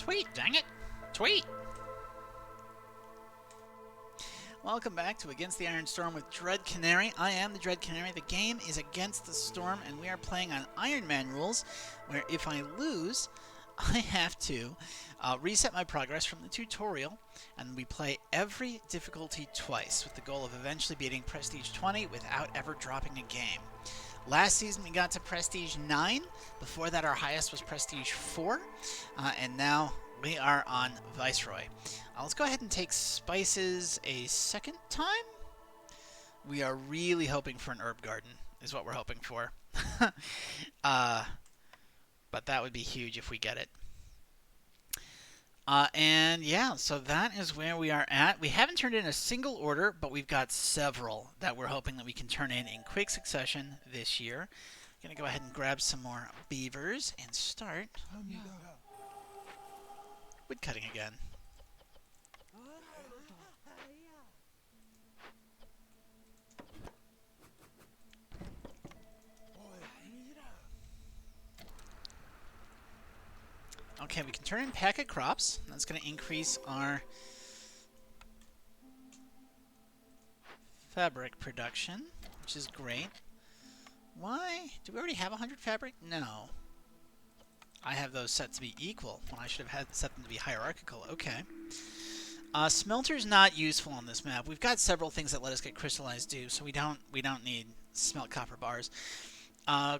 Tweet, dang it! Tweet! Welcome back to Against the Iron Storm with Dread Canary. I am the Dread Canary. The game is Against the Storm, and we are playing on Iron Man rules, where if I lose, I have to reset my progress from the tutorial, and we play every difficulty twice, with the goal of eventually beating Prestige 20 without ever dropping a game. Last season we got to Prestige 9, before that our highest was Prestige 4, and now we are on Viceroy. Let's go ahead and take Spices a second time. We are really hoping for an herb garden, is what we're hoping for. But that would be huge if we get it. And yeah, so that is where we are at. We haven't turned in a single order, but we've got several that we're hoping that we can turn in quick succession this year. I'm going to go ahead and grab some more beavers and start wood cutting again. Okay, we can turn in packet crops. That's going to increase our fabric production, which is great. Why? Do we already have 100 fabric? No. I have those set to be equal when I should have had set them to be hierarchical. Okay. Smelter's not useful on this map. We've got several things that let us get crystallized dew, so we don't need smelt copper bars.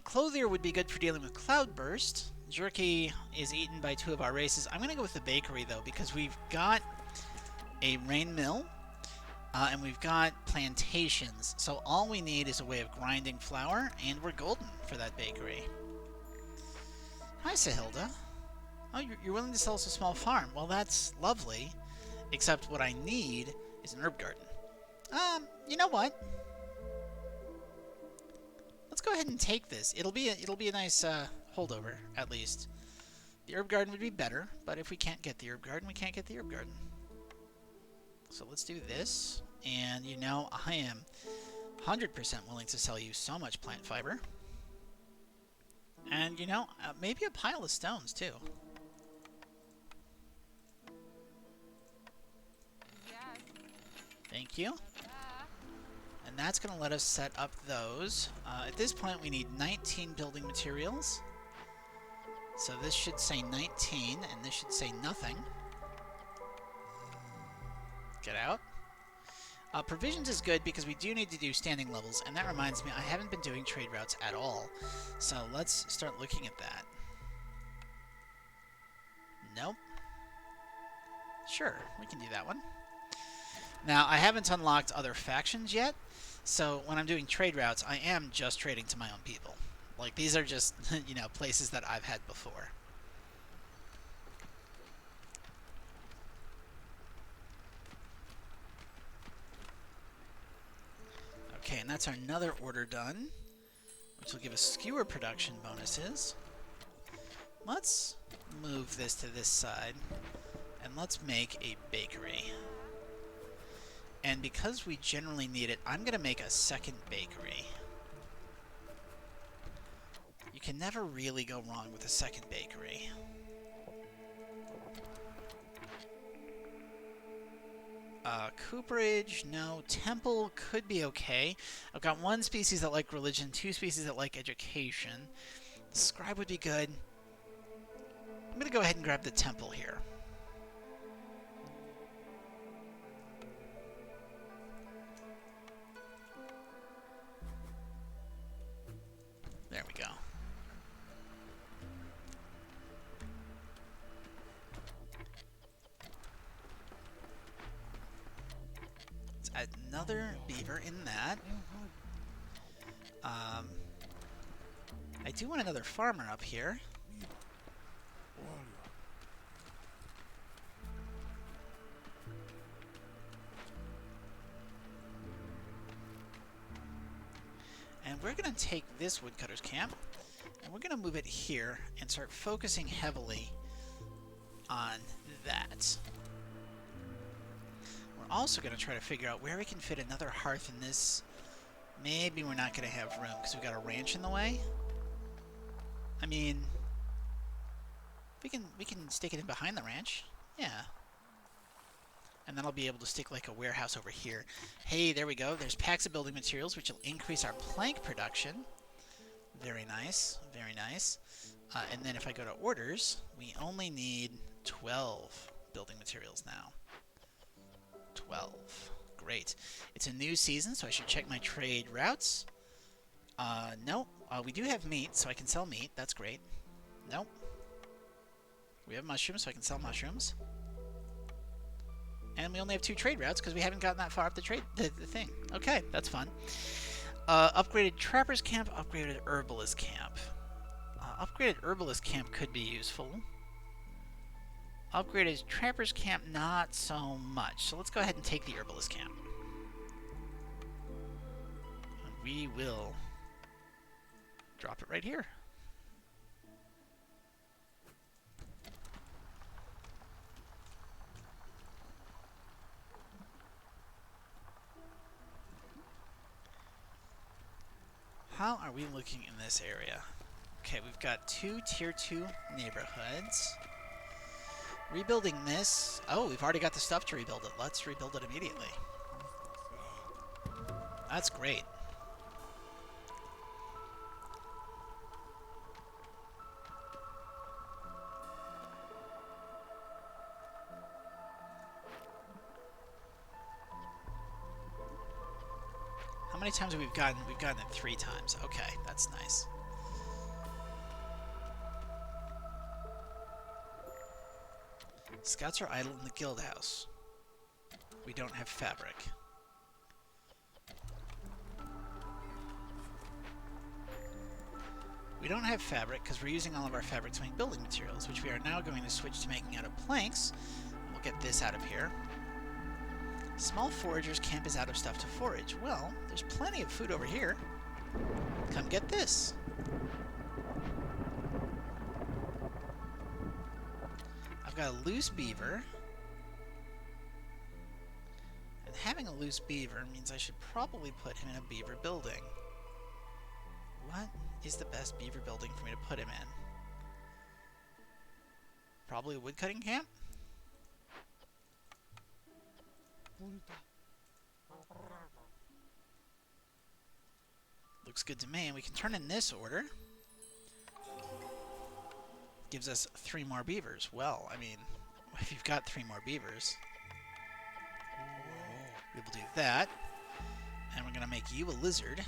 Clothier would be good for dealing with cloudburst. Jerky is eaten by 2 of our races. I'm going to go with the bakery, though, because we've got a rain mill, and we've got plantations. So all we need is a way of grinding flour, and we're golden for that bakery. Hi, Sahilda. Oh, you're willing to sell us a small farm. Well, that's lovely, except what I need is an herb garden. You know what? Let's go ahead and take this. It'll be a nice holdover, at least. The herb garden would be better, but if we can't get the herb garden, we can't get the herb garden. So let's do this. And you know, I am 100% willing to sell you so much plant fiber. And you know, maybe a pile of stones too. Thank you. And that's going to let us set up those. At this point, we need 19 building materials. So this should say 19, and this should say nothing. Get out. Provisions is good because we do need to do standing levels, and that reminds me, I haven't been doing trade routes at all. So let's start looking at that. Nope. Sure, we can do that one. Now, I haven't unlocked other factions yet, so when I'm doing trade routes, I am just trading to my own people. Like, these are just, you know, places that I've had before. Okay, and that's another order done, which will give us skewer production bonuses. Let's move this to this side, and let's make a bakery. And because we generally need it, I'm going to make a second bakery. You can never really go wrong with a second bakery. Cooperage, no. Temple could be okay. I've got 1 species that like religion, 2 species that like education. Scribe would be good. I'm going to go ahead and grab the temple here. There we go. Let's add another beaver in that. I do want another farmer up here. And we're going to take this woodcutter's camp, and we're going to move it here and start focusing heavily on that. We're also going to try to figure out where we can fit another hearth in this. Maybe we're not going to have room because we've got a ranch in the way. I mean, We can stick it in behind the ranch. Yeah. And then I'll be able to stick like a warehouse over here. Hey, there we go. There's packs of building materials, which will increase our plank production. Very nice. Very nice. And then if I go to orders, we only need 12 building materials now. 12. Great. It's a new season, so I should check my trade routes. No. We do have meat, so I can sell meat. That's great. Nope. We have mushrooms, so I can sell mushrooms. And we only have 2 trade routes because we haven't gotten that far up the thing. Okay, that's fun. Upgraded Trapper's Camp, upgraded Herbalist Camp. Upgraded Herbalist Camp could be useful. Upgraded Trapper's Camp, not so much. So let's go ahead and take the Herbalist Camp. And we will drop it right here. How are we looking in this area? Okay, we've got 2 Tier 2 neighborhoods. Rebuilding this... Oh, we've already got the stuff to rebuild it. Let's rebuild it immediately. That's great. How many times have we gotten? We've gotten it 3 times. Okay, that's nice. Scouts are idle in the guild house. We don't have fabric. We don't have fabric because we're using all of our fabric to make building materials, which we are now going to switch to making out of planks. We'll get this out of here. Small foragers' camp is out of stuff to forage. Well, there's plenty of food over here. Come get this. I've got a loose beaver. And having a loose beaver means I should probably put him in a beaver building. What is the best beaver building for me to put him in? Probably a woodcutting camp? Looks good to me, and we can turn in this order. Gives us 3 more beavers. Well, I mean, if you've got 3 more beavers, we will do that. And we're going to make you a lizard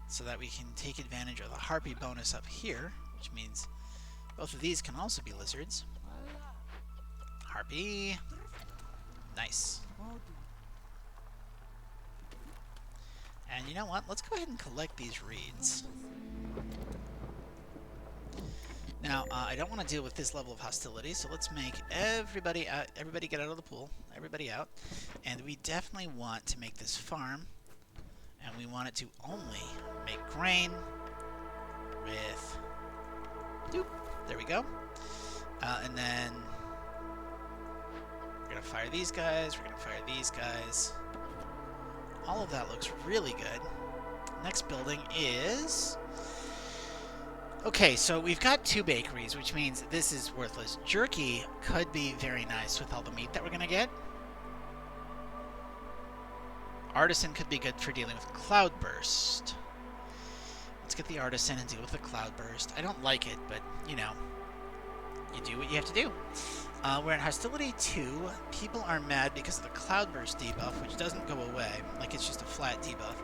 so that we can take advantage of the harpy bonus up here, which means both of these can also be lizards. Harpy. Nice. And you know what? Let's go ahead and collect these reeds. Now, I don't want to deal with this level of hostility, so let's make everybody out. Everybody get out of the pool. Everybody out. And we definitely want to make this farm, and we want it to only make grain with... Doop. There we go. And then we're going to fire these guys. We're going to fire these guys. All of that looks really good. Next building is... Okay, so we've got 2 bakeries, which means this is worthless. Jerky could be very nice with all the meat that we're going to get. Artisan could be good for dealing with Cloudburst. Let's get the Artisan and deal with the Cloudburst. I don't like it, but, you know, you do what you have to do. We're in Hostility 2. People are mad because of the Cloudburst debuff, which doesn't go away. Like, it's just a flat debuff.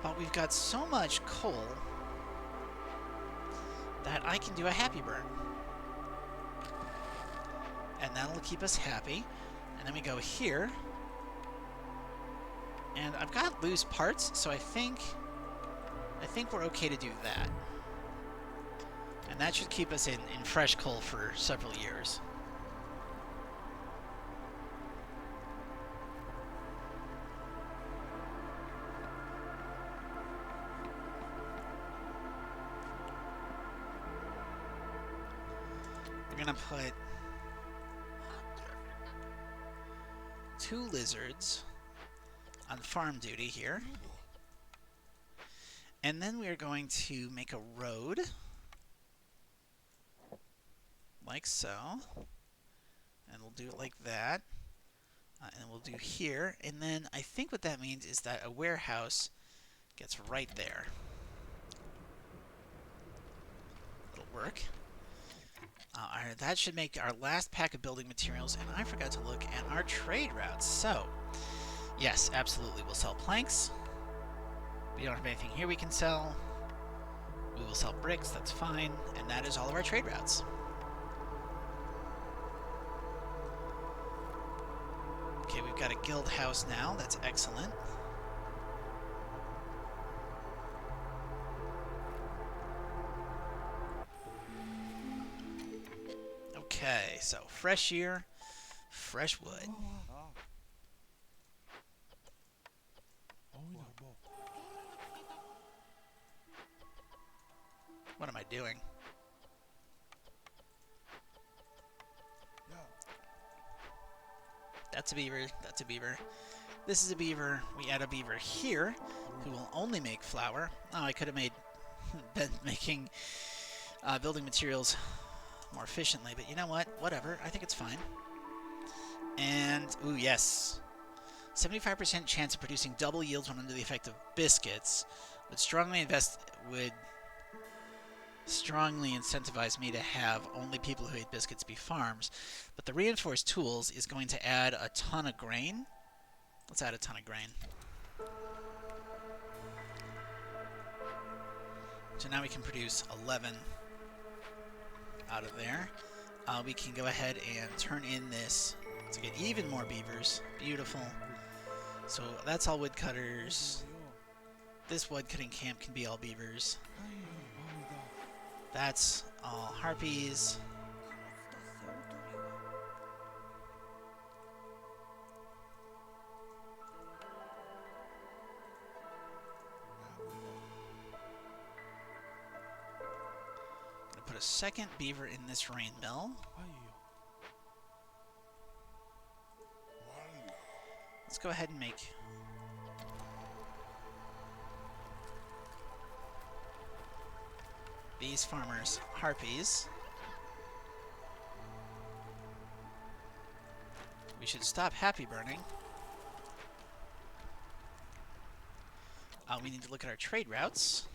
But we've got so much coal that I can do a happy burn. And that'll keep us happy. And then we go here. And I've got loose parts, so I think we're okay to do that. And that should keep us in fresh coal for several years. We're gonna put 2 lizards on farm duty here. And then we are going to make a road. like so. And we'll do it like that. And we'll do here. And then I think what that means is that a warehouse gets right there. It'll work. That should make our last pack of building materials. And I forgot to look at our trade routes. So, yes, absolutely. We'll sell planks. We don't have anything here we can sell. We will sell bricks. That's fine. And that is all of our trade routes. Okay, we've got a guild house now. That's excellent. Okay, so fresh year, fresh wood. What am I doing? That's a beaver. That's a beaver. This is a beaver. We add a beaver here who will only make flour. Oh, I could have been making building materials more efficiently, but you know what? Whatever. I think it's fine. And, ooh, yes. 75% chance of producing double yields when under the effect of biscuits would strongly incentivize me to have only people who eat biscuits be farms. But the reinforced tools is going to add a ton of grain. Let's add a ton of grain. So now we can produce 11 out of there. We can go ahead and turn in this to get even more beavers. Beautiful. So that's all woodcutters. This woodcutting camp can be all beavers. That's all harpies. Gonna put a second beaver in this rain mill. Let's go ahead and make these farmers harpies. We should stop happy burning. We need to look at our trade routes.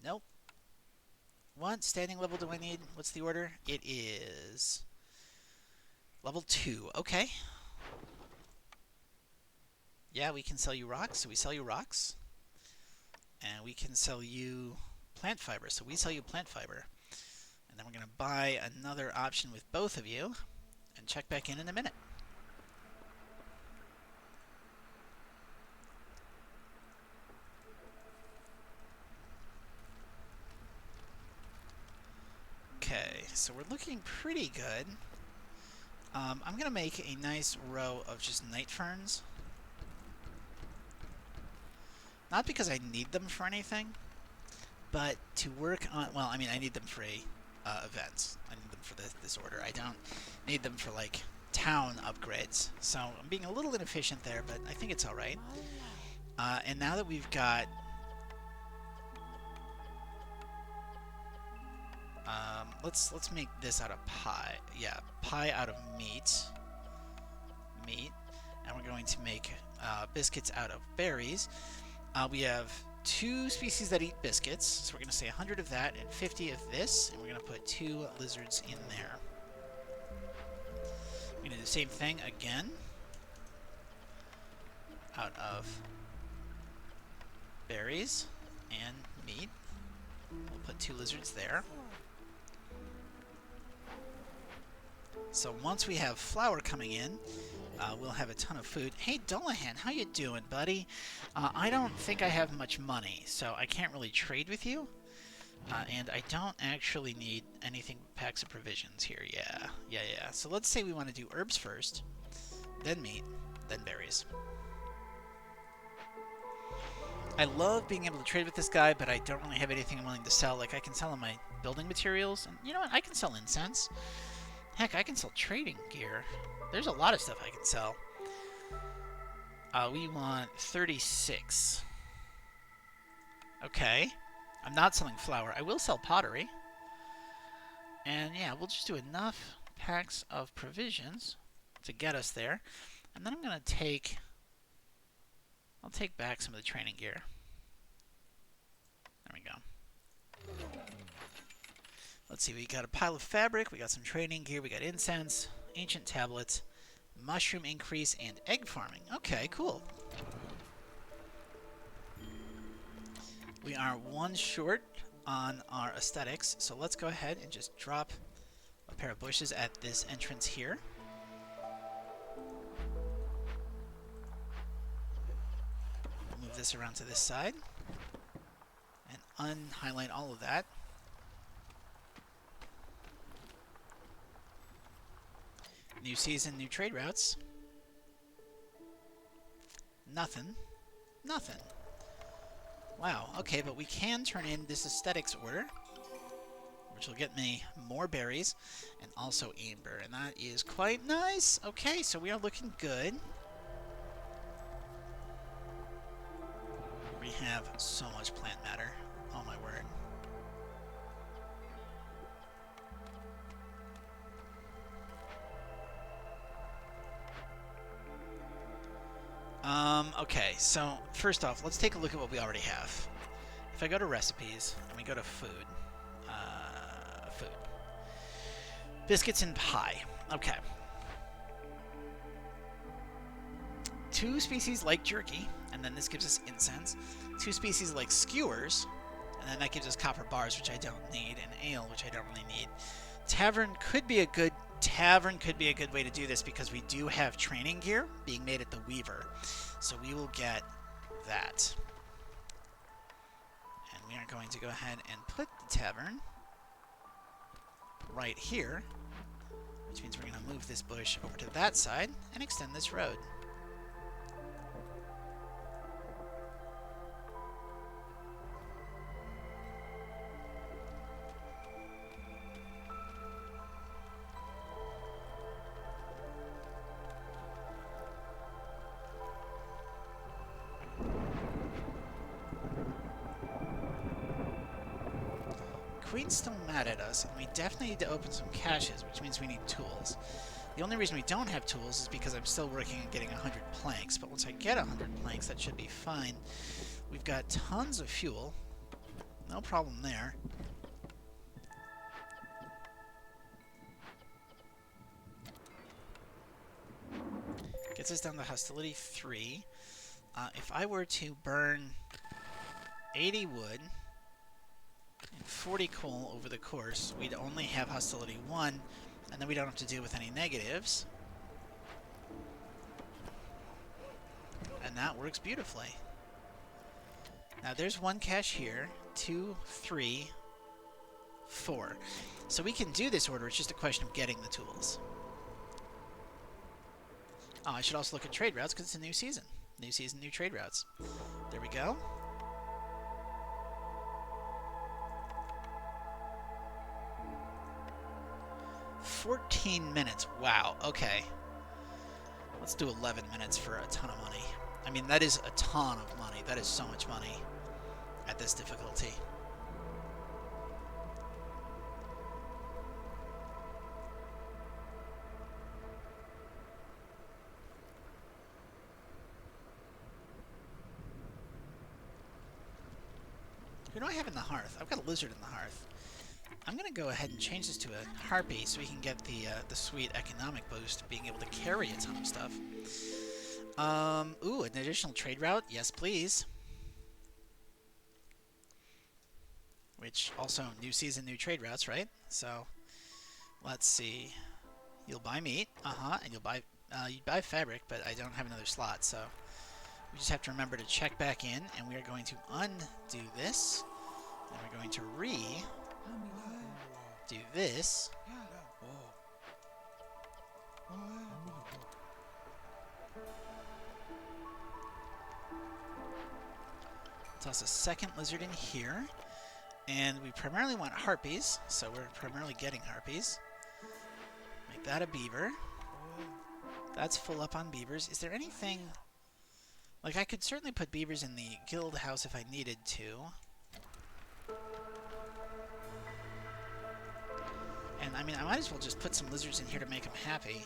Nope. What standing level do I need? What's the order? It is level 2. Okay. Yeah, we can sell you rocks, so we sell you rocks. And we can sell you plant fiber, so we sell you plant fiber. And then we're going to buy another option with both of you and check back in a minute. Okay, so we're looking pretty good. I'm going to make a nice row of just night ferns. Not because I need them for anything, but to work on... Well, I mean, I need them for events. I need them for this order. I don't need them for, like, town upgrades. So I'm being a little inefficient there, but I think it's all right. And now that we've got... let's make this out of pie. Yeah, pie out of meat. And we're going to make biscuits out of berries. We have 2 species that eat biscuits, so we're going to say 100 of that and 50 of this, and we're going to put 2 lizards in there. We're going to do the same thing again. Out of berries and meat. We'll put 2 lizards there. So once we have flour coming in, we'll have a ton of food. Hey, Dullahan, how you doing, buddy? I don't think I have much money, so I can't really trade with you. And I don't actually need anything but packs of provisions here. Yeah. So let's say we want to do herbs first, then meat, then berries. I love being able to trade with this guy, but I don't really have anything I'm willing to sell. Like, I can sell him my building materials, and you know what? I can sell incense. Heck, I can sell trading gear. There's a lot of stuff I can sell. We want 36. Okay. I'm not selling flour. I will sell pottery. And yeah, we'll just do enough packs of provisions to get us there. And then I'm going to take... I'll take back some of the training gear. There we go. Let's see, we got a pile of fabric, we got some training gear, we got incense, ancient tablets, mushroom increase, and egg farming. Okay, cool. We are one short on our aesthetics, so let's go ahead and just drop a pair of bushes at this entrance here. Move this around to this side and unhighlight all of that. New season, new trade routes. Nothing. Nothing. Wow, okay, but we can turn in this aesthetics order, which will get me more berries and also amber, and that is quite nice. Okay, so we are looking good. We have so much plant matter. Oh my word. Okay, so first off, let's take a look at what we already have. If I go to recipes and we go to food, biscuits and pie. Okay. 2 species like jerky, and then this gives us incense. 2 species like skewers, and then that gives us copper bars, which I don't need, and ale, which I don't really need. Tavern could be a good way to do this because we do have training gear being made at the Weaver. So we will get that. And we are going to go ahead and put the tavern right here, which means we're going to move this bush over to that side and extend this road. Queen's still mad at us, and we definitely need to open some caches, which means we need tools. The only reason we don't have tools is because I'm still working on getting 100 planks, but once I get 100 planks, that should be fine. We've got tons of fuel. No problem there. Gets us down to hostility 3. If I were to burn 80 wood and 40 coal over the course, we'd only have hostility 1, and then we don't have to deal with any negatives. And that works beautifully. Now there's 1 cache here, 2, 3, 4. So we can do this order, it's just a question of getting the tools. Oh, I should also look at trade routes because it's a new season. New season, new trade routes. There we go. $14 minutes. Wow. Okay. Let's do 11 minutes for a ton of money. I mean, that is a ton of money. That is so much money at this difficulty. Who do I have in the hearth? I've got a lizard in the hearth. I'm going to go ahead and change this to a harpy so we can get the sweet economic boost of being able to carry a ton of stuff. Ooh, an additional trade route? Yes, please. Which also, new season, new trade routes, right? So, let's see. You'll buy meat, and you'd buy fabric, but I don't have another slot, so we just have to remember to check back in, and we are going to undo this, and we're going to do this. Toss a second lizard in here, and we primarily want harpies, so we're primarily getting harpies. Make that a beaver. That's full up on beavers. Is there anything... Like, I could certainly put beavers in the guild house if I needed to. And, I mean, I might as well just put some lizards in here to make them happy.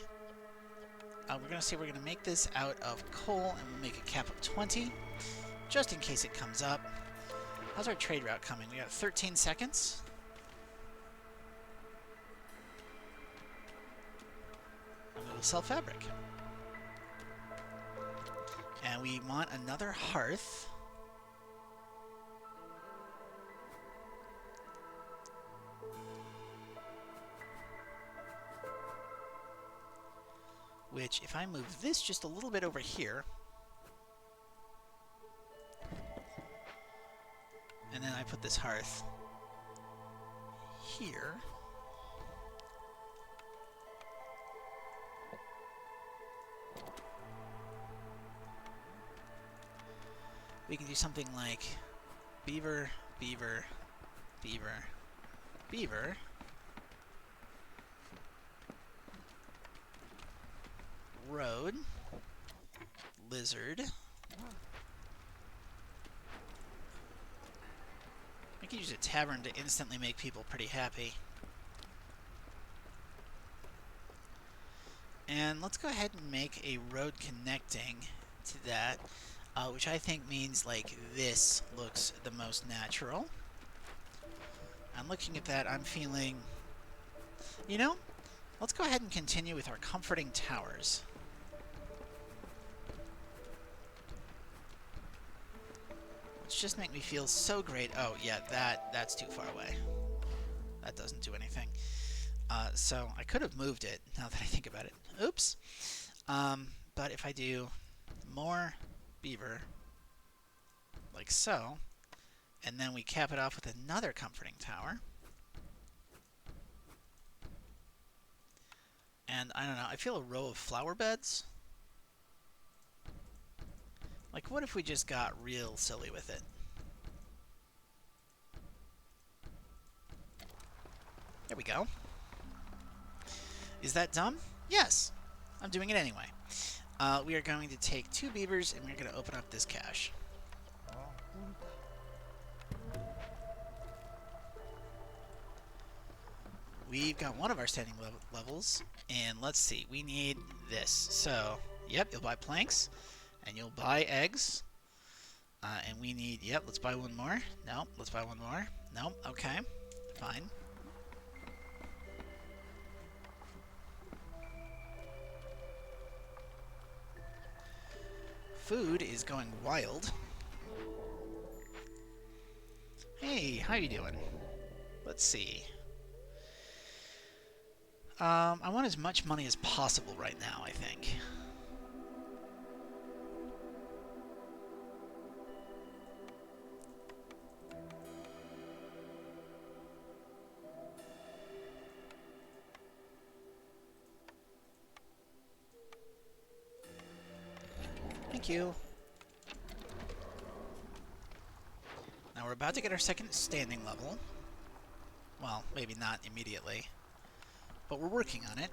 We're going to say we're going to make this out of coal, and we'll make a cap of 20, just in case it comes up. How's our trade route coming? We got 13 seconds. And we will sell fabric. And we want another hearth. Which, if I move this just a little bit over here, and then I put this hearth here, we can do something like beaver, beaver, beaver, beaver, road, lizard. I could use a tavern to instantly make people pretty happy. And let's go ahead and make a road connecting to that, which I think means like this looks the most natural. I'm looking at that, I'm feeling, you know, let's go ahead and continue with our comforting towers. Which just make me feel so great. Oh, yeah, that's too far away. That doesn't do anything. So I could have moved it, now that I think about it. Oops. But if I do more beaver, like so, and then we cap it off with another comforting tower. And I don't know, I feel a row of flower beds. Like, what if we just got real silly with it? There we go. Is that dumb? Yes. I'm doing it anyway. We are going to take 2 beavers, and we're going to open up this cache. We've got one of our standing levels, and let's see, we need this. So, yep, you'll buy planks. And you'll buy eggs. And we need, yep, let's buy one more. Nope, let's buy one more. Nope, okay, fine. Food is going wild. Hey, how you doing? Let's see. I want as much money as possible right now, I think. Thank you. Now we're about to get our second standing level. Well, maybe not immediately, but we're working on it.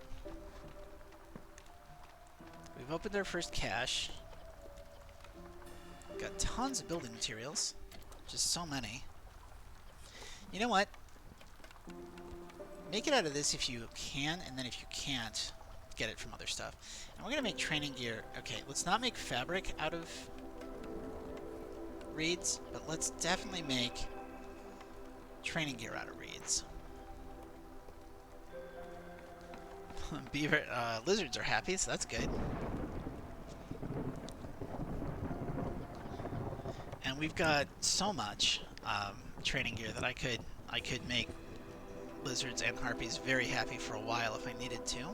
We've opened our first cache. Got tons of building materials. Just so many. You know what? Make it out of this if you can, and then if you can't, get it from other stuff. And we're going to make training gear. Okay, let's not make fabric out of reeds, but let's definitely make training gear out of reeds. Beaver, lizards are happy, so that's good. And we've got so much training gear that I could make lizards and harpies very happy for a while if I needed to.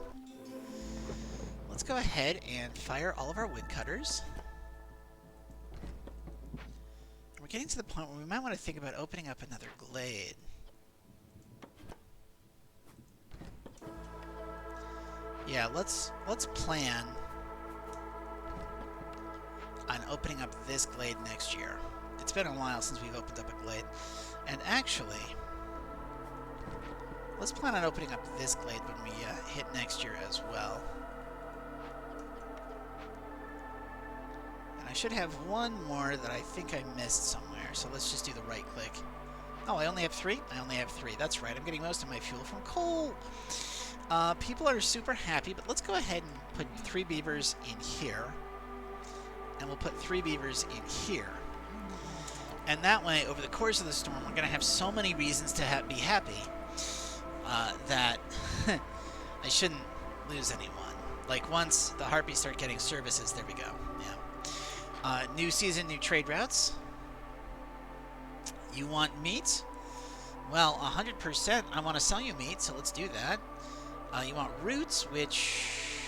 Let's go ahead and fire all of our woodcutters. We're getting to the point where we might want to think about opening up another glade. Yeah, let's plan on opening up this glade next year. It's been a while since we've opened up a glade. And actually, let's plan on opening up this glade when we hit next year as well. And I should have one more that I think I missed somewhere, so let's just do the right click Oh, I only have 3? I only have 3. That's right. I'm getting most of my fuel from coal. People are super happy, but let's go ahead and put 3 beavers in here. And we'll put 3 beavers in here. And that way, over the course of the storm, we're going to have so many reasons to be happy that I shouldn't lose anyone. Like, once the Harpies start getting services, there we go. Yeah. New season, new trade routes. You want meat? Well, 100% I want to sell you meat, so let's do that. You want roots, which...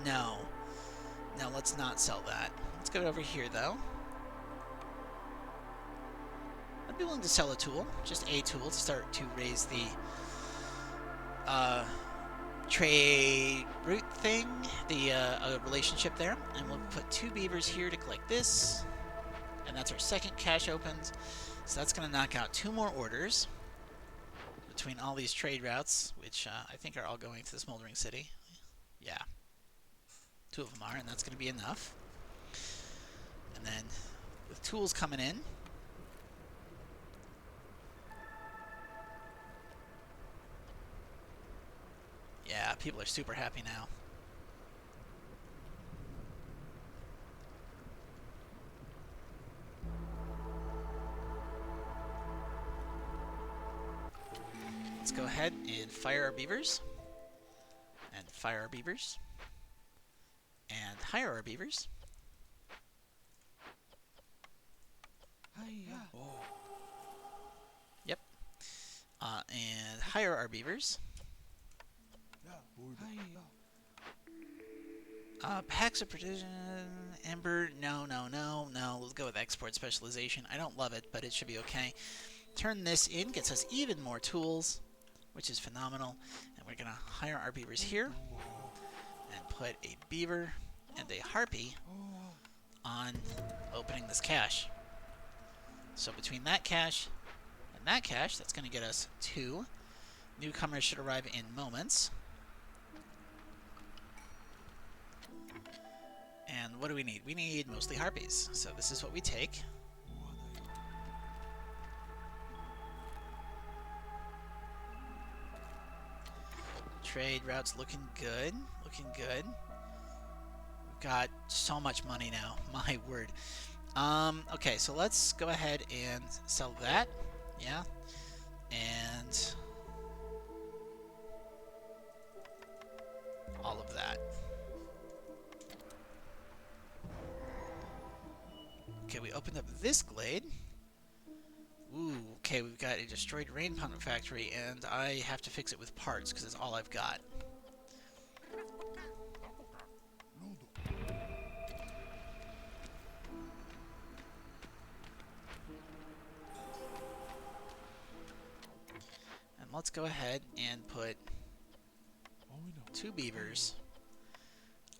No. No, let's not sell that. Let's go over here, though. I'd be willing to sell a tool. Just a tool to start to raise the trade route thing, the relationship there. And we'll put 2 beavers here to collect this. And that's our second cache opened. So that's going to knock out 2 more orders between all these trade routes, which I think are all going to the Smoldering City. Yeah. 2 of them are, and that's going to be enough. And then with tools coming in, yeah, people are super happy now. Let's go ahead and fire our beavers. And fire our beavers. And hire our beavers. Yep. And hire our beavers. Packs of precision, ember, no. Let's go with export specialization. I don't love it, but it should be okay. Turn this in, gets us even more tools, which is phenomenal. And we're going to hire our beavers here and put a beaver and a harpy on opening this cache. So between that cache and that cache, that's going to get us 2. Newcomers should arrive in moments. And what do we need? We need mostly harpies. So this is what we take. Trade routes looking good. Looking good. We've got so much money now. My word. Okay, so let's go ahead and sell that. Yeah. And all of that. Okay, we opened up this glade. Ooh, okay, we've got a destroyed rain pond factory, and I have to fix it with parts, because it's all I've got. And let's go ahead and put 2 beavers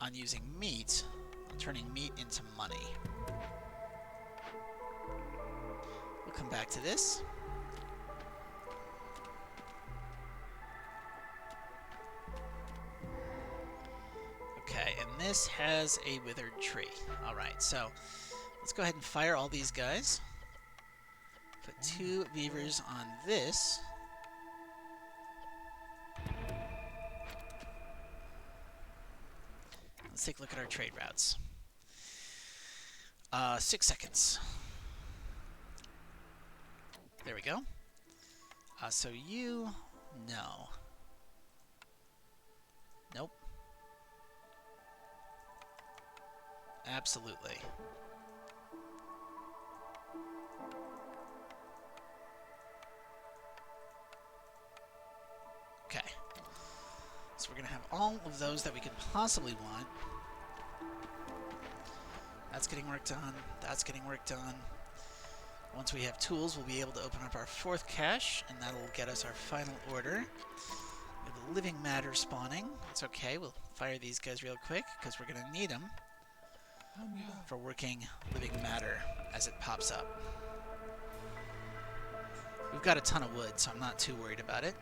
on using meat, on turning meat into money. We'll come back to this. Okay, and this has a withered tree. Alright, so let's go ahead and fire all these guys. Put 2 beavers on this. Let's take a look at our trade routes. 6 seconds. There we go. So you... No. Nope. Absolutely. Okay. So we're going to have all of those that we could possibly want. That's getting work done. That's getting work done. Once we have tools, we'll be able to open up our 4th cache, and that'll get us our final order. We have the living matter spawning. It's okay. We'll fire these guys real quick, because we're going to need them for working living matter as it pops up. We've got a ton of wood, so I'm not too worried about it.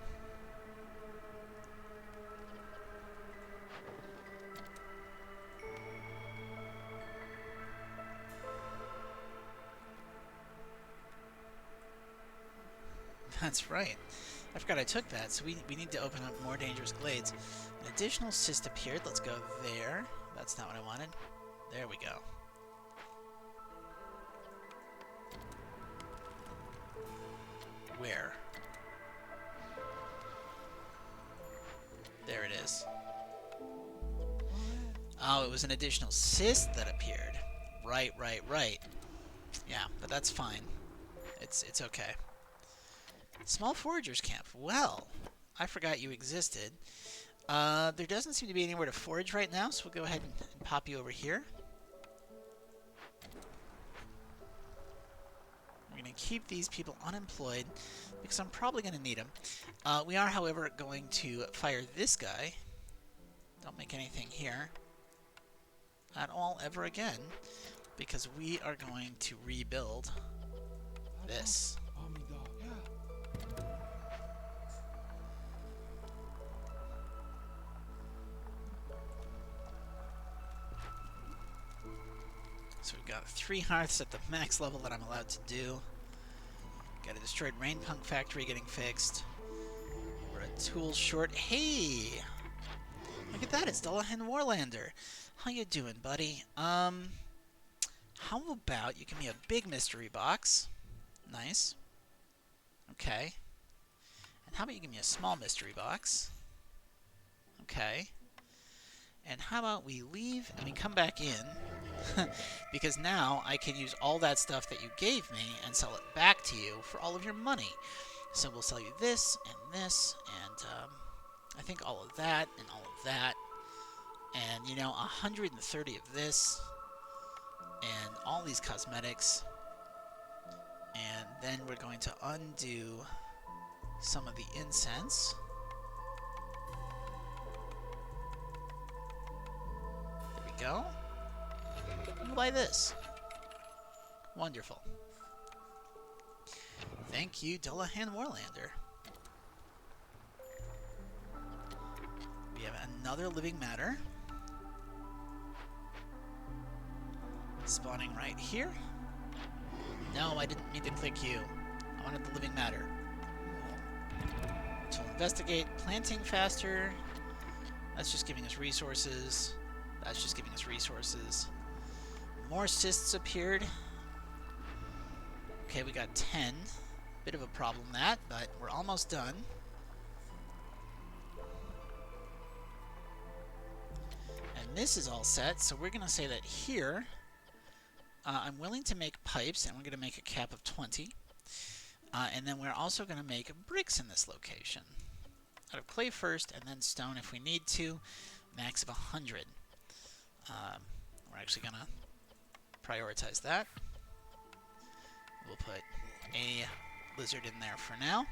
That's right. I forgot I took that, so we need to open up more dangerous glades. An additional cyst appeared. Let's go there. That's not what I wanted. There we go. Where? There it is. Oh, it was an additional cyst that appeared. Right. Yeah, but that's fine. It's okay. Small foragers camp. Well, I forgot you existed. There doesn't seem to be anywhere to forage right now, so we'll go ahead and pop you over here. We're going to keep these people unemployed because I'm probably going to need them. We are, however, going to fire this guy. Don't make anything here at all ever again, because we are going to rebuild this. So we've got 3 hearths at the max level that I'm allowed to do. Got a destroyed rain punk factory getting fixed. We're a tool short. Hey! Look at that, it's Dullahan Warlander. How you doing, buddy? How about you give me a big mystery box? Nice. Okay. And how about you give me a small mystery box? Okay. And how about we leave and we come back in? Because now I can use all that stuff that you gave me and sell it back to you for all of your money. So we'll sell you this and this and I think all of that and all of that. And, you know, 130 of this and all these cosmetics. And then we're going to undo some of the incense. There we go. We'll buy this. Wonderful. Thank you, Dullahan Warlander. We have another living matter. Spawning right here. No, I didn't mean to click you. I wanted the living matter. To investigate planting faster. That's just giving us resources. That's just giving us resources. More cysts appeared. Okay, we got 10. Bit of a problem that, but we're almost done. And this is all set, so we're going to say that here, I'm willing to make pipes, and we're going to make a cap of 20. And then we're also going to make bricks in this location. Out of clay first, and then stone if we need to. Max of 100. We're actually going to prioritize that. We'll put a lizard in there for now.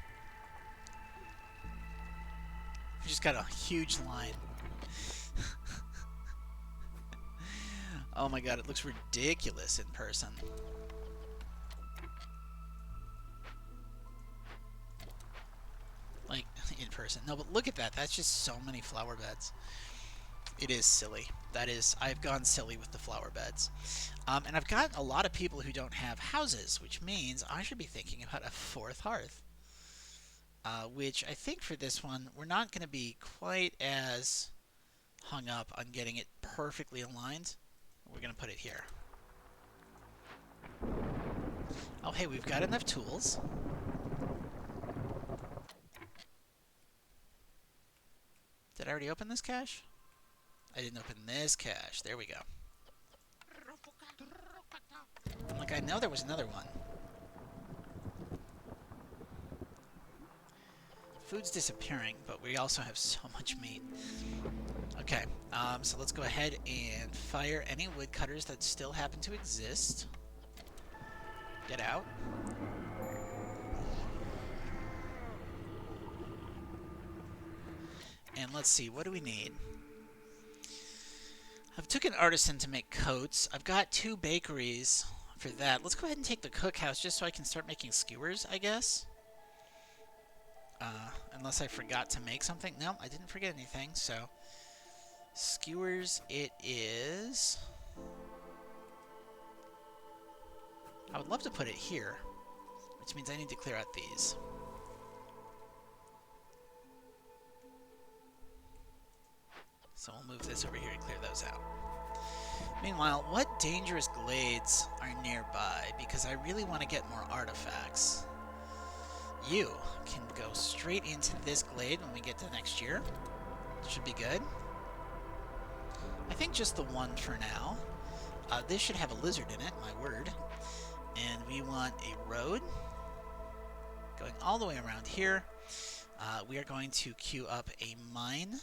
We just got a huge line. Oh my god, it looks ridiculous in person. Like, in person. No, but look at that. That's just so many flower beds. It is silly. That is, I've gone silly with the flower beds. And I've got a lot of people who don't have houses, which means I should be thinking about a 4th hearth. Which I think for this one, we're not going to be quite as hung up on getting it perfectly aligned. We're going to put it here. Oh, hey, we've got enough tools. Did I already open this cache? I didn't open this cache. There we go. I'm like, I know there was another one. Food's disappearing, but we also have so much meat. Okay, so let's go ahead and fire any woodcutters that still happen to exist. Get out. And let's see, what do we need? I've took an artisan to make coats. I've got 2 bakeries for that. Let's go ahead and take the cookhouse just so I can start making skewers, I guess. Unless I forgot to make something. No, I didn't forget anything, so... skewers it is. I would love to put it here, which means I need to clear out these. So we'll move this over here and clear those out. Meanwhile, what dangerous glades are nearby? Because I really want to get more artifacts. You can go straight into this glade when we get to next year. Should be good. I think just the one for now. This should have a lizard in it, my word. And we want a road going all the way around here. We are going to queue up a mine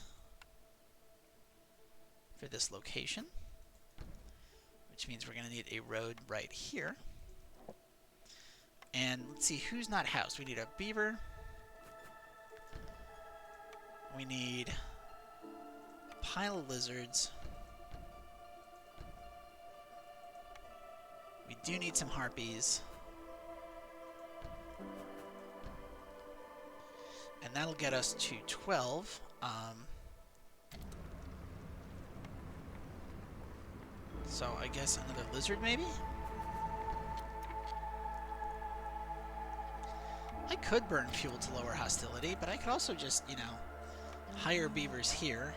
for this location, which means we're going to need a road right here. And let's see who's not housed. We need a beaver. We need a pile of lizards. We do need some harpies. And that'll get us to 12. So I guess another lizard maybe? I could burn fuel to lower hostility, but I could also just, you know, hire beavers here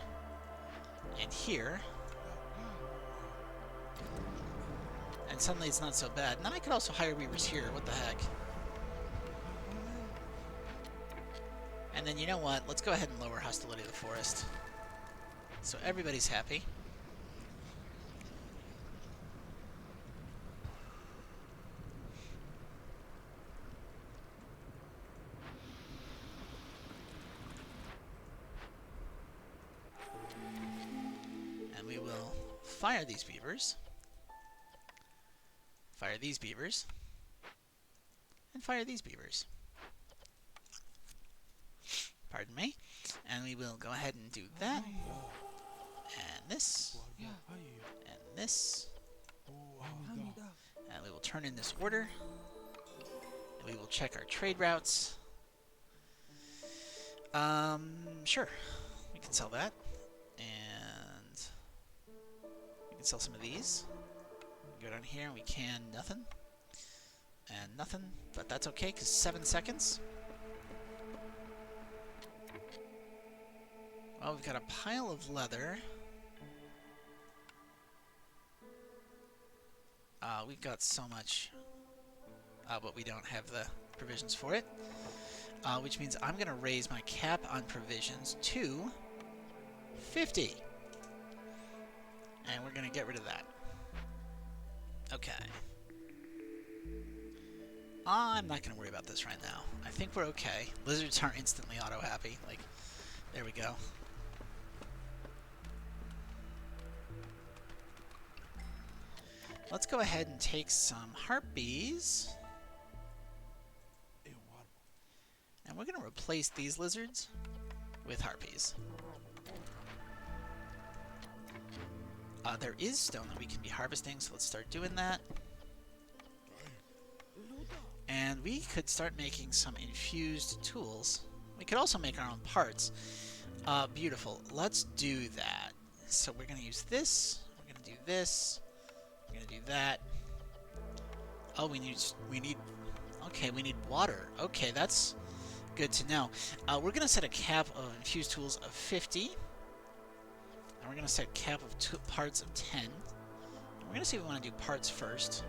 and here. And suddenly it's not so bad. And then I could also hire beavers here. What the heck? And then you know what? Let's go ahead and lower hostility of the forest. So everybody's happy. And we will fire these beavers. Fire these beavers. And fire these beavers. Pardon me. And we will go ahead and do that. And this. And this. And we will turn in this order. And we will check our trade routes. Sure. We can sell that. And we can sell some of these. Go down here and we can nothing. And nothing. But that's okay, because 7 seconds. Well, we've got a pile of leather. We've got so much, but we don't have the provisions for it. Which means I'm going to raise my cap on provisions to 50. And we're going to get rid of that. Okay. I'm not going to worry about this right now. I think we're okay. Lizards aren't instantly auto-happy. Like, there we go. Let's go ahead and take some harpies. And we're going to replace these lizards with harpies. There is stone that we can be harvesting, so let's start doing that. And we could start making some infused tools. We could also make our own parts. Beautiful. Let's do that. So we're going to use this. We're going to do this. We're going to do that. Oh, we need, okay, we need water. Okay, that's good to know. We're going to set a cap of infused tools of 50. And we're going to set a cap of parts of 10. And we're going to see if we want to do parts first.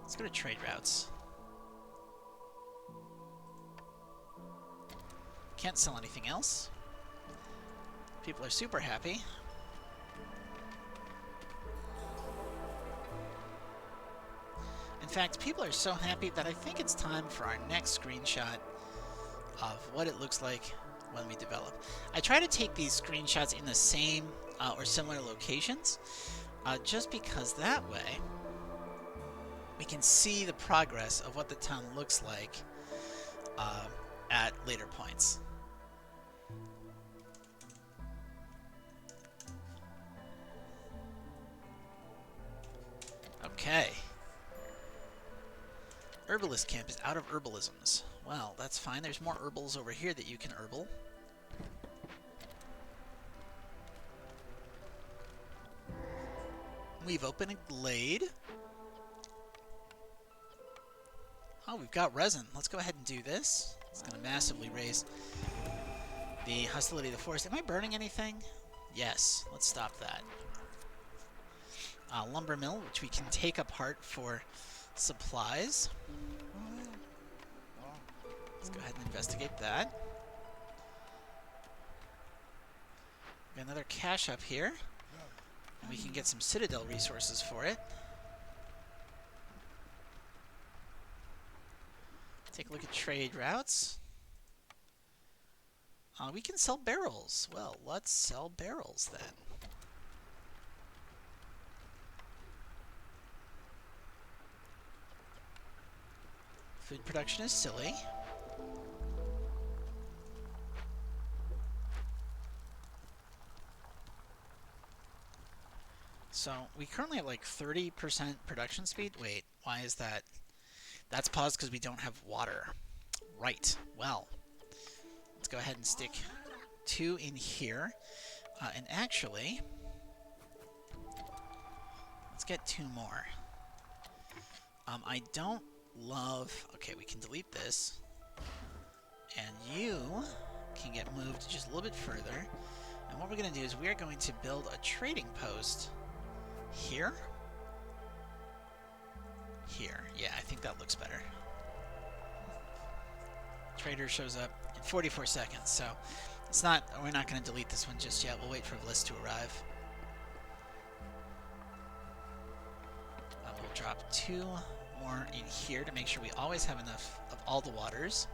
Let's go to trade routes. Can't sell anything else. People are super happy. In fact, people are so happy that I think it's time for our next screenshot of what it looks like when we develop. I try to take these screenshots in the same or similar locations, just because that way we can see the progress of what the town looks like at later points. Okay. Herbalist camp is out of herbalisms. Well, that's fine. There's more herbals over here that you can herbal. We've opened a glade. Oh, we've got resin. Let's go ahead and do this. It's going to massively raise the hostility of the forest. Am I burning anything? Yes. Let's stop that. Lumber mill, which we can take apart for supplies. Let's go ahead and investigate that. Got another cache up here. And we can get some Citadel resources for it. Take a look at trade routes. We can sell barrels. Well, let's sell barrels then. Food production is silly. So we currently have like 30% production speed. Wait, why is that? That's paused because we don't have water. Right. Well, let's go ahead and stick 2 in here. And actually, let's get 2 more. I don't love... Okay, we can delete this. And you can get moved just a little bit further. And what we're going to do is we are going to build a trading post here. Here. Yeah, I think that looks better. Trader shows up in 44 seconds, so it's not... We're not going to delete this one just yet. We'll wait for Bliss to arrive. We'll drop 2 more in here to make sure we always have enough of all the waters.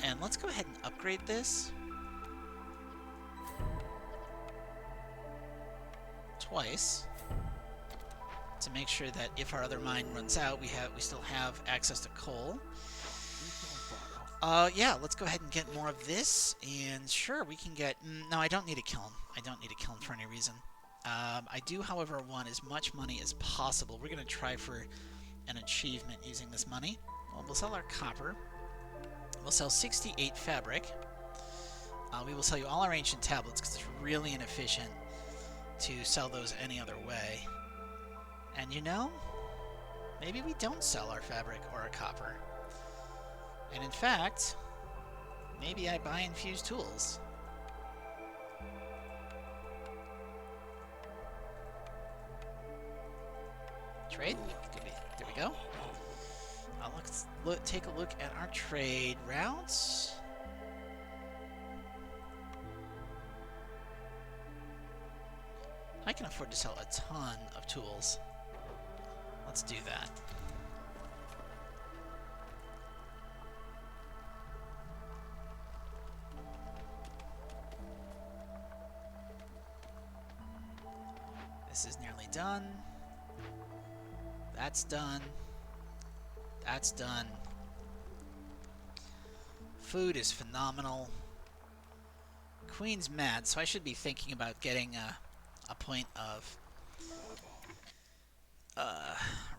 And let's go ahead and upgrade this twice to make sure that if our other mine runs out, we still have access to coal. Yeah, let's go ahead and get more of this, and sure, we can get... No, I don't need a kiln. I don't need a kiln for any reason. I do, however, want as much money as possible. We're going to try for an achievement using this money. Well, we'll sell our copper. We'll sell 68 fabric. We will sell you all our ancient tablets because it's really inefficient to sell those any other way. And you know, maybe we don't sell our fabric or our copper. And in fact, maybe I buy infused tools. Trade? There we go. Let's take a look at our trade routes. I can afford to sell a ton of tools. Let's do that. This is nearly done. That's done. That's done. Food is phenomenal. Queen's mad, so I should be thinking about getting a point of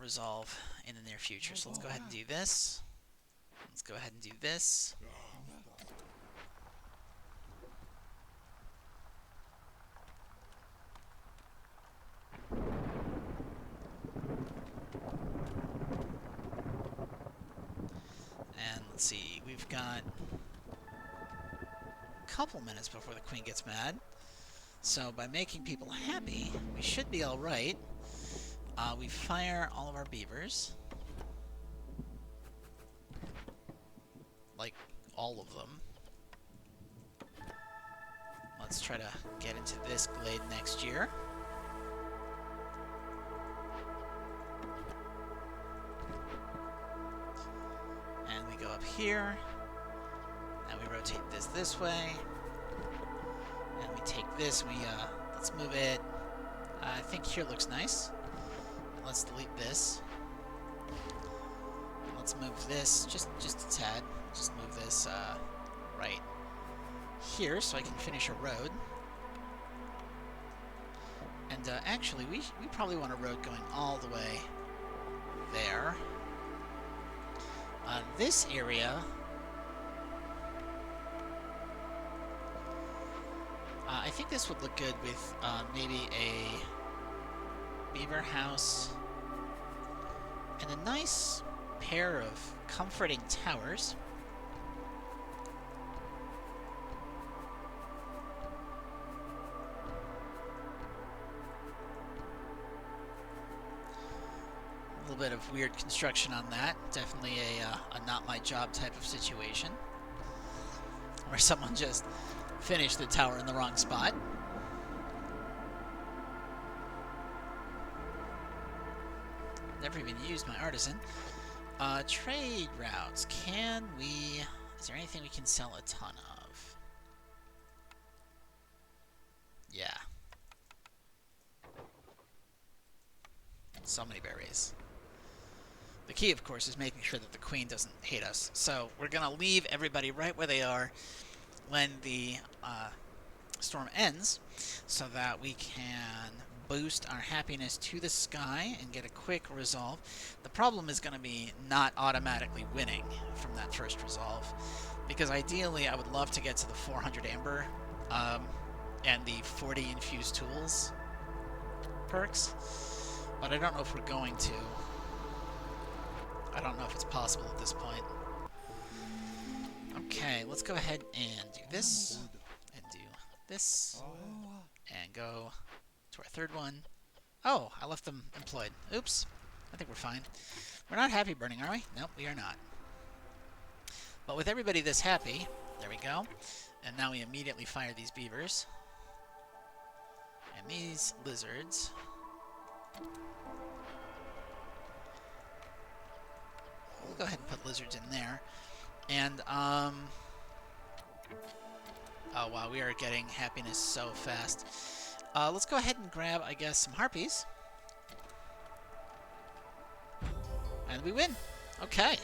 resolve in the near future. So let's go ahead and do this. Let's go ahead and do this. And let's see, we've got a couple minutes before the queen gets mad. So by making people happy, we should be alright. We fire all of our beavers. Like, all of them. Let's try to get into this glade next year. And we go up here. And we rotate this way. And we take this, let's move it. I think here looks nice. And let's delete this. And let's move this just a tad. Just move this right here so I can finish a road. And actually, we probably want a road going all the way there. This area, I think this would look good with maybe a beaver house and a nice pair of comforting towers. A little bit of weird construction on that. Definitely a not my job type of situation, where someone just finished the tower in the wrong spot. Never even used my artisan. Trade routes. Is there anything we can sell a ton of? Yeah. So many berries. The key, of course, is making sure that the queen doesn't hate us. So we're going to leave everybody right where they are when the storm ends, so that we can boost our happiness to the sky and get a quick resolve. The problem is going to be not automatically winning from that first resolve, because ideally I would love to get to the 400 amber and the 40 infused tools perks, but I don't know if we're going to. I don't know if it's possible at this point. Okay, let's go ahead and do this, and do this, and go to our third one. Oh, I left them employed. Oops. I think we're fine. We're not happy burning, are we? Nope, we are not. But with everybody this happy, there we go. And now we immediately fire these beavers. And these lizards. We'll go ahead and put lizards in there. And, oh wow, we are getting happiness so fast. Let's go ahead and grab, I guess, some harpies. And we win. Okay.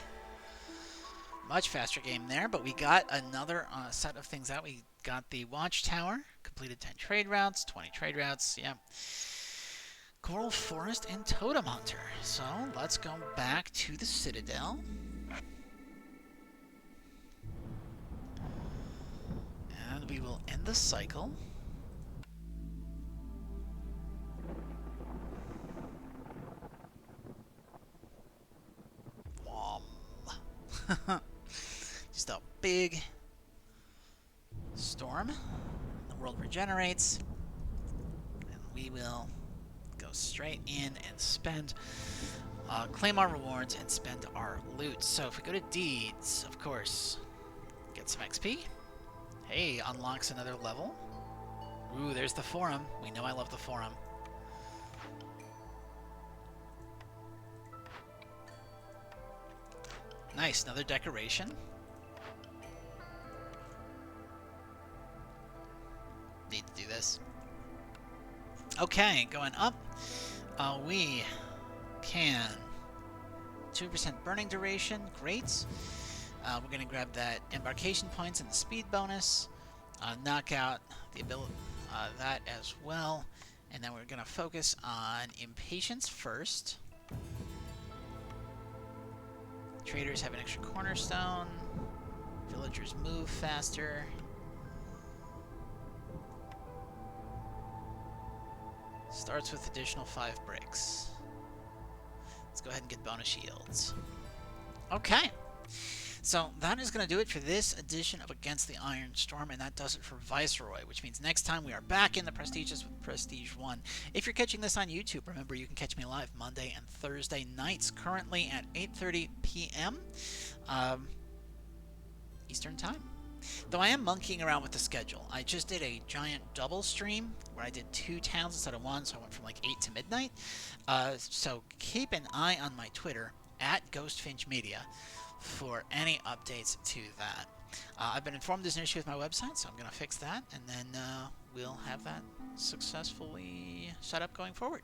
Much faster game there, but we got another set of things out. We got the watchtower, completed 10 trade routes, 20 trade routes, yeah. Coral Forest and Totem Hunter. So let's go back to the Citadel. And we will end the cycle. Just a big storm. The world regenerates. And we will go straight in and spend, claim our rewards and spend our loot. So if we go to deeds, of course, get some XP. Hey, unlocks another level. Ooh, there's the forum. We know I love the forum. Nice, another decoration. Need to do this. Okay, going up. We can 2% burning duration. Great. We're going to grab that embarkation points and the speed bonus. Knock out the ability that as well. And then we're going to focus on impatience first. Traders have an extra cornerstone. Villagers move faster. Starts with additional 5 bricks. Let's go ahead and get bonus shields. Okay. So that is going to do it for this edition of Against the Iron Storm, and that does it for Viceroy, which means next time we are back in the Prestigious with Prestige 1. If you're catching this on YouTube, remember you can catch me live Monday and Thursday nights, currently at 8:30 p.m. Eastern Time. Though I am monkeying around with the schedule. I just did a giant double stream where I did 2 towns instead of 1, so I went from like 8 to midnight. So keep an eye on my Twitter, @GhostFinchMedia, for any updates to that. I've been informed there's an issue with my website, so I'm going to fix that, and then we'll have that successfully set up going forward.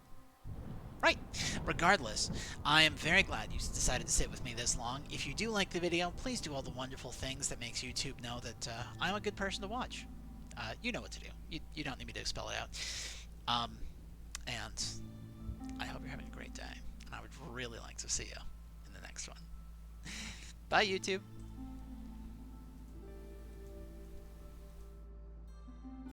Right. Regardless, I am very glad you decided to sit with me this long. If you do like the video, please do all the wonderful things that makes YouTube know that I'm a good person to watch. You know what to do. You don't need me to spell it out. And I hope you're having a great day. And I would really like to see you in the next one. Bye, YouTube.